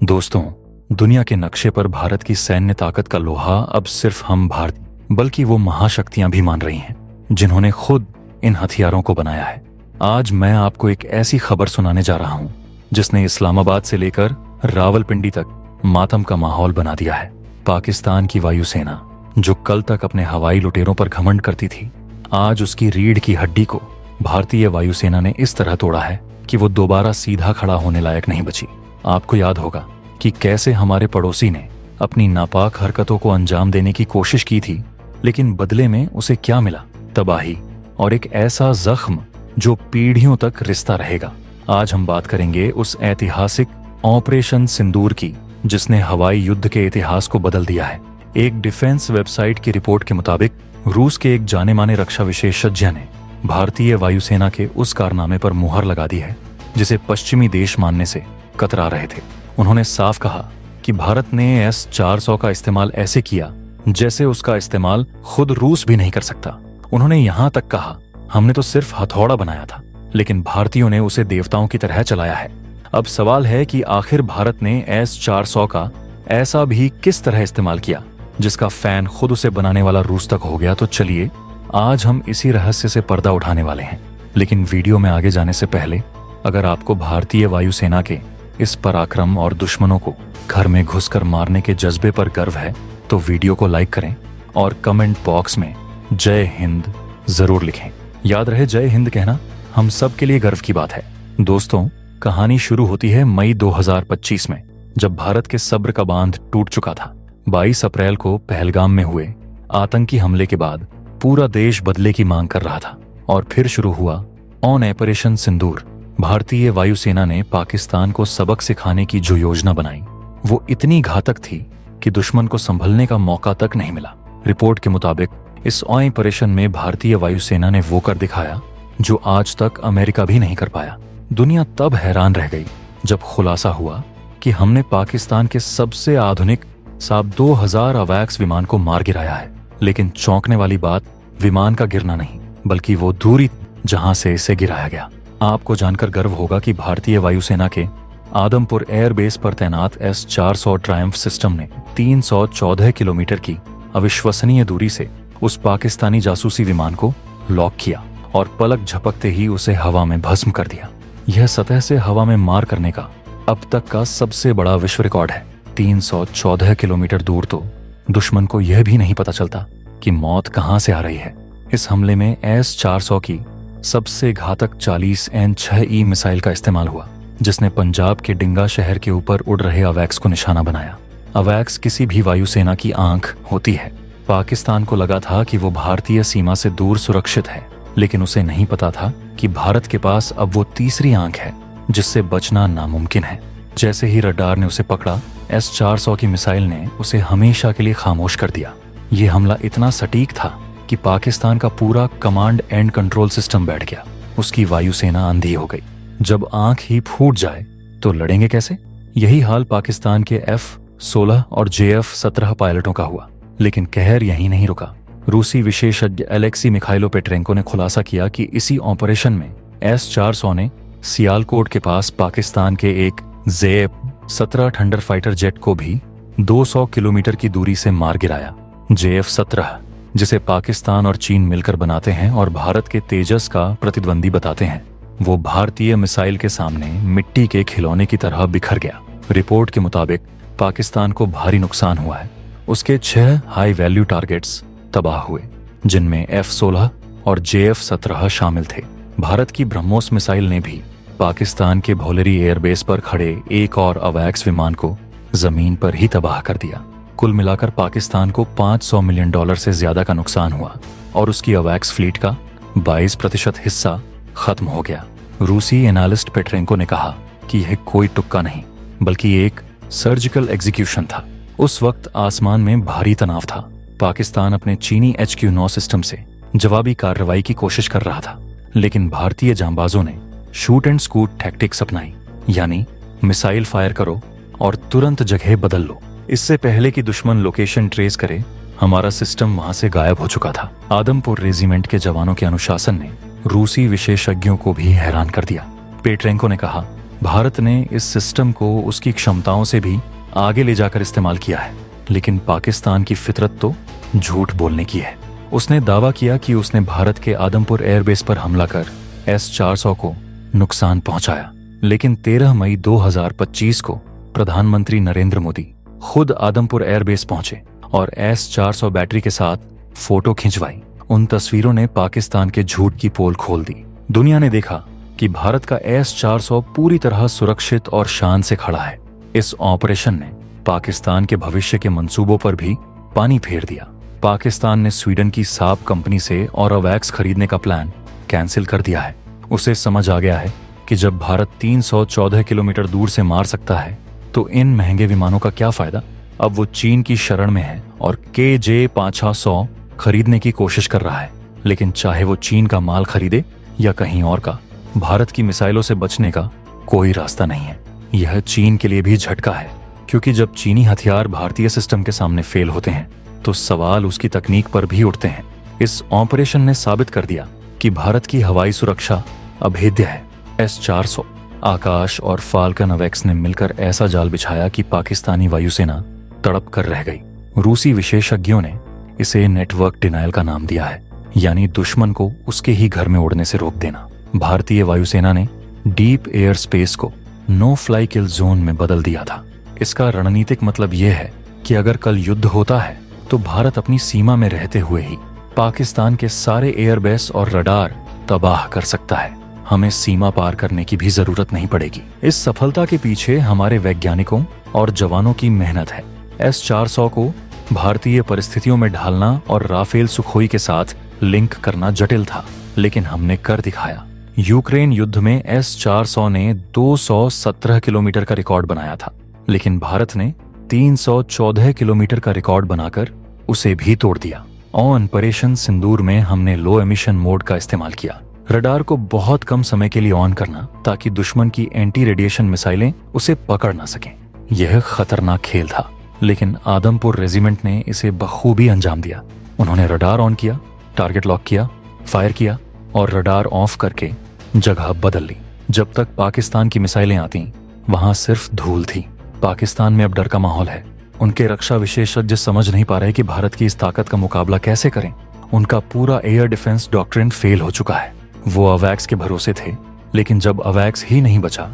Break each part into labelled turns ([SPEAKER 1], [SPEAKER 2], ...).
[SPEAKER 1] दोस्तों, दुनिया के नक्शे पर भारत की सैन्य ताकत का लोहा अब सिर्फ हम भारतीय बल्कि वो महाशक्तियां भी मान रही हैं जिन्होंने खुद इन हथियारों को बनाया है। आज मैं आपको एक ऐसी खबर सुनाने जा रहा हूं जिसने इस्लामाबाद से लेकर रावलपिंडी तक मातम का माहौल बना दिया है। पाकिस्तान की वायुसेना, जो कल तक अपने हवाई लुटेरों पर घमंड करती थी, आज उसकी रीढ़ की हड्डी को भारतीय वायुसेना ने इस तरह तोड़ा है कि वो दोबारा सीधा खड़ा होने लायक नहीं बची। आपको याद होगा कि कैसे हमारे पड़ोसी ने अपनी नापाक हरकतों को अंजाम देने की कोशिश की थी, लेकिन बदले में उसे क्या मिला? तबाही और एक ऐसा जख्म जो पीढ़ियों तक रिश्ता रहेगा। आज हम बात करेंगे उस ऐतिहासिक ऑपरेशन सिंदूर की, जिसने हवाई युद्ध के इतिहास को बदल दिया है। एक डिफेंस वेबसाइट की रिपोर्ट के मुताबिक रूस के एक जाने माने रक्षा विशेषज्ञ ने भारतीय वायुसेना के उस कारनामे पर मुहर लगा दी है जिसे पश्चिमी देश मानने से कतरा रहे थे। उन्होंने साफ कहा कि भारत ने S-400 का इस्तेमाल ऐसे किया जैसे उसका इस्तेमाल खुद रूस भी नहीं कर सकता। उन्होंने यहां तक कहा, हमने तो सिर्फ हथौड़ा बनाया था, लेकिन भारतीयों ने उसे देवताओं की तरह चलाया है। अब सवाल है कि आखिर भारत ने S-400 का ऐसा भी किस तरह इस्तेमाल किया जिसका फैन खुद उसे बनाने वाला रूस तक हो गया। तो चलिए आज हम इसी रहस्य से पर्दा उठाने वाले हैं। लेकिन वीडियो में आगे जाने से पहले, अगर आपको भारतीय वायुसेना के इस पराक्रम और दुश्मनों को घर में घुसकर मारने के जज्बे पर गर्व है, तो वीडियो को लाइक करें और कमेंट बॉक्स में जय हिंद जरूर लिखें। याद रहे, जय हिंद कहना हम सब के लिए गर्व की बात है। दोस्तों, कहानी शुरू होती है मई 2025 में, जब भारत के सब्र का बांध टूट चुका था। 22 अप्रैल को पहलगाम में हुए आतंकी हमले के बाद पूरा देश बदले की मांग कर रहा था और फिर शुरू हुआ ऑपरेशन सिंदूर। भारतीय वायुसेना ने पाकिस्तान को सबक सिखाने की जो योजना बनाई, वो इतनी घातक थी कि दुश्मन को संभलने का मौका तक नहीं मिला। रिपोर्ट के मुताबिक इस ऑपरेशन में भारतीय वायुसेना ने वो कर दिखाया जो आज तक अमेरिका भी नहीं कर पाया। दुनिया तब हैरान रह गई जब खुलासा हुआ कि हमने पाकिस्तान के सबसे आधुनिक 2000 अवैक्स विमान को मार गिराया है। लेकिन चौंकने वाली बात विमान का गिरना नहीं, बल्कि वो दूरी जहां से इसे गिराया गया। आपको जानकर गर्व होगा कि भारतीय वायुसेना के आदमपुर एयरबेस पर तैनात S-400 ट्रायम्फ सिस्टम ने 314 किलोमीटर की अविश्वसनीय दूरी से उस पाकिस्तानी जासूसी विमान को लॉक किया और पलक झपकते ही उसे हवा में भस्म कर दिया। यह सतह से हवा में मार करने का अब तक का सबसे बड़ा विश्व रिकॉर्ड है। 314 किलोमीटर दूर तो दुश्मन को यह भी नहीं पता चलता कि मौत कहां से आ रही है। इस हमले में S-400 की सबसे घातक 40 N-6E मिसाइल का इस्तेमाल हुआ, जिसने पंजाब के डिंगा शहर के ऊपर उड़ रहे अवैक्स को निशाना बनाया। अवैक्स किसी भी वायुसेना की आंख होती है। पाकिस्तान को लगा था कि वो भारतीय सीमा से दूर सुरक्षित है, लेकिन उसे नहीं पता था कि भारत के पास अब वो तीसरी आंख है जिससे बचना नामुमकिन है। जैसे ही रडार ने उसे पकड़ा, S-400 की मिसाइल ने उसे हमेशा के लिए खामोश कर दिया। ये हमला इतना सटीक था कि पाकिस्तान का पूरा कमांड एंड कंट्रोल सिस्टम बैठ गया। उसकी वायुसेना अंधी हो गई। जब आंख ही फूट जाए तो लड़ेंगे कैसे? यही हाल पाकिस्तान के F-16 और JF-17 पायलटों का हुआ। लेकिन कहर यहीं नहीं रुका। रूसी विशेषज्ञ एलेक्सी मिखाइलो पेट्रेंको ने खुलासा किया कि इसी ऑपरेशन में S-400 ने सियालकोट के पास पाकिस्तान के एक JF-17 थंडर फाइटर जेट को भी 200 किलोमीटर की दूरी से मार गिराया। JF-17, जिसे पाकिस्तान और चीन मिलकर बनाते हैं और भारत के तेजस का प्रतिद्वंदी बताते हैं, वो भारतीय मिसाइल के सामने मिट्टी के खिलौने की तरह बिखर गया। रिपोर्ट के मुताबिक पाकिस्तान को भारी नुकसान हुआ है। उसके 6 हाई वैल्यू टारगेट्स तबाह हुए, जिनमें F-16 और JF-17 शामिल थे। भारत की ब्रह्मोस मिसाइल ने भी पाकिस्तान के भोलेरी एयरबेस पर खड़े एक और अवैक्स विमान को जमीन पर ही तबाह कर दिया। कुल मिलाकर पाकिस्तान को $500 मिलियन से ज्यादा का नुकसान हुआ और उसकी अवैक्स फ्लीट का 22% हिस्सा खत्म हो गया। रूसी एनालिस्ट पेट्रेंको ने कहा कि यह कोई तुक्का नहीं, बल्कि एक सर्जिकल एग्जीक्यूशन था। उस वक्त आसमान में भारी तनाव था। पाकिस्तान अपने चीनी HQ-9 सिस्टम से जवाबी कार्रवाई की कोशिश कर रहा था, लेकिन भारतीय जांबाजों ने शूट एंड स्कूट टैक्टिक्स अपनाई, यानी मिसाइल फायर करो और तुरंत जगह बदल लो। इससे पहले कि दुश्मन लोकेशन ट्रेस करे, हमारा सिस्टम वहां से गायब हो चुका था। आदमपुर रेजिमेंट के जवानों के अनुशासन ने रूसी विशेषज्ञों को भी हैरान कर दिया। पेट्रेंको ने कहा, भारत ने इस सिस्टम को उसकी क्षमताओं से भी आगे ले जाकर इस्तेमाल किया है, लेकिन पाकिस्तान की फितरत तो झूठ बोलने की है। उसने दावा किया कि उसने भारत के आदमपुर एयरबेस पर हमला कर S-400 को नुकसान पहुंचाया, लेकिन 13 मई 2025 को प्रधानमंत्री नरेंद्र मोदी खुद आदमपुर एयरबेस पहुंचे और S-400 बैटरी के साथ फोटो खिंचवाई। उन तस्वीरों ने पाकिस्तान के झूठ की पोल खोल दी। दुनिया ने देखा कि भारत का S-400 पूरी तरह सुरक्षित और शान से खड़ा है। इस ऑपरेशन ने पाकिस्तान के भविष्य के मंसूबों पर भी पानी फेर दिया। पाकिस्तान ने स्वीडन की साब कंपनी से और अवैक्स खरीदने का प्लान कैंसिल कर दिया है। उसे समझ आ गया है कि जब भारत 314 किलोमीटर दूर से मार सकता है तो इन महंगे विमानों का क्या फायदा। अब वो चीन की शरण में है और KJ-500 खरीदने की कोशिश कर रहा है, लेकिन चाहे वो चीन का माल खरीदे या कहीं और का, भारत की मिसाइलों से बचने का कोई रास्ता नहीं है। यह चीन के लिए भी झटका है, क्योंकि जब चीनी हथियार भारतीय सिस्टम के सामने फेल होते हैं तो सवाल उसकी तकनीक पर भी उठते हैं। इस ऑपरेशन ने साबित कर दिया कि भारत की हवाई सुरक्षा अभेद्य है। S-400, आकाश और फाल्कन अवैक्स ने मिलकर ऐसा जाल बिछाया कि पाकिस्तानी वायुसेना तड़प कर रह गई। रूसी विशेषज्ञों ने इसे नेटवर्क डिनायल का नाम दिया है, यानी दुश्मन को उसके ही घर में उड़ने से रोक देना। भारतीय वायुसेना ने डीप एयर स्पेस को नो फ्लाई किल जोन में बदल दिया था। इसका रणनीतिक मतलब यह है कि अगर कल युद्ध होता है तो भारत अपनी सीमा में रहते हुए ही पाकिस्तान के सारे एयरबेस और रडार तबाह कर सकता है। हमें सीमा पार करने की भी जरूरत नहीं पड़ेगी। इस सफलता के पीछे हमारे वैज्ञानिकों और जवानों की मेहनत है। S-400 को भारतीय परिस्थितियों में ढालना और राफेल सुखोई के साथ लिंक करना जटिल था, लेकिन हमने कर दिखाया। यूक्रेन युद्ध में S-400 ने 217 किलोमीटर का रिकॉर्ड बनाया था, लेकिन भारत ने 314 किलोमीटर का रिकॉर्ड बनाकर उसे भी तोड़ दिया। ऑपरेशन सिंदूर में हमने लो एमिशन मोड का इस्तेमाल किया, रडार को बहुत कम समय के लिए ऑन करना ताकि दुश्मन की एंटी रेडिएशन मिसाइलें उसे पकड़ ना सकें। यह खतरनाक खेल था, लेकिन आदमपुर रेजिमेंट ने इसे बखूबी अंजाम दिया। उन्होंने रडार ऑन किया, टारगेट लॉक किया, फायर किया और रडार ऑफ करके जगह बदल ली। जब तक पाकिस्तान की मिसाइलें आती वहां सिर्फ धूल थी। पाकिस्तान में अब डर का माहौल है। उनके रक्षा विशेषज्ञ समझ नहीं पा रहे कि भारत की इस ताकत का मुकाबला कैसे करें। उनका पूरा एयर डिफेंस डॉक्ट्रिन फेल हो चुका है। वो अवैक्स के भरोसे थे, लेकिन जब अवैक्स ही नहीं बचा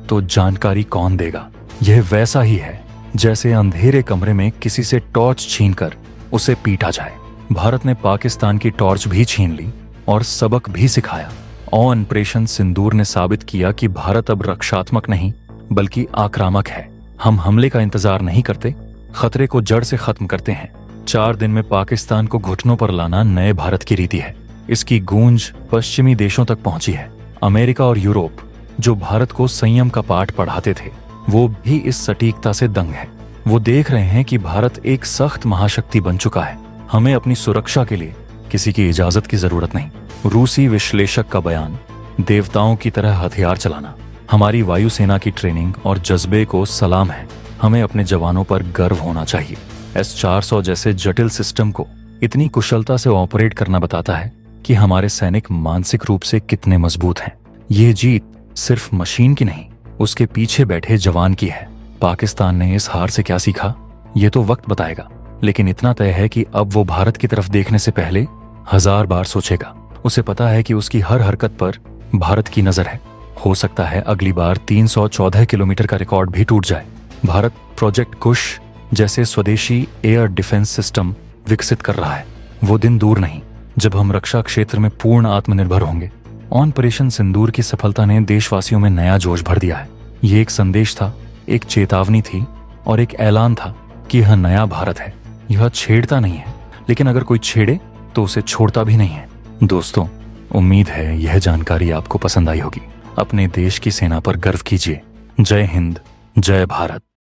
[SPEAKER 1] तो जानकारी कौन देगा। यह वैसा ही है जैसे अंधेरे कमरे में किसी से टॉर्च छीनकर उसे पीटा जाए। भारत ने पाकिस्तान की टॉर्च भी छीन ली और सबक भी सिखाया। ऑपरेशन सिंदूर ने साबित किया कि भारत अब रक्षात्मक नहीं बल्कि आक्रामक है। हम हमले का इंतजार नहीं करते, खतरे को जड़ से खत्म करते हैं। 4 दिन में पाकिस्तान को घुटनों पर लाना नए भारत की रीति है। इसकी गूंज पश्चिमी देशों तक पहुंची है। अमेरिका और यूरोप, जो भारत को संयम का पाठ पढ़ाते थे, वो भी इस सटीकता से दंग है। वो देख रहे हैं कि भारत एक सख्त महाशक्ति बन चुका है। हमें अपनी सुरक्षा के लिए किसी की इजाजत की जरूरत नहीं। रूसी विश्लेषक का बयान, देवताओं की तरह हथियार चलाना। हमारी वायुसेना की ट्रेनिंग और जज्बे को सलाम है। हमें अपने जवानों पर गर्व होना चाहिए। S-400 जैसे जटिल सिस्टम को इतनी कुशलता से ऑपरेट करना बताता है कि हमारे सैनिक मानसिक रूप से कितने मजबूत हैं। ये जीत सिर्फ मशीन की नहीं, उसके पीछे बैठे जवान की है। पाकिस्तान ने इस हार से क्या सीखा, ये तो वक्त बताएगा, लेकिन इतना तय है कि अब वो भारत की तरफ देखने से पहले 1000 बार सोचेगा। उसे पता है कि उसकी हर हरकत पर भारत की नजर है। हो सकता है अगली बार 314 किलोमीटर का रिकॉर्ड भी टूट जाए। भारत प्रोजेक्ट कुश जैसे स्वदेशी एयर डिफेंस सिस्टम विकसित कर रहा है। वो दिन दूर नहीं जब हम रक्षा क्षेत्र में पूर्ण आत्मनिर्भर होंगे। ऑपरेशन सिंदूर की सफलता ने देशवासियों में नया जोश भर दिया है। ये एक संदेश था, एक चेतावनी थी और एक ऐलान था कि यह नया भारत है। यह छेड़ता नहीं है, लेकिन अगर कोई छेड़े तो उसे छोड़ता भी नहीं है। दोस्तों, उम्मीद है यह जानकारी आपको पसंद आई होगी। अपने देश की सेना पर गर्व कीजिए। जय हिंद, जय भारत।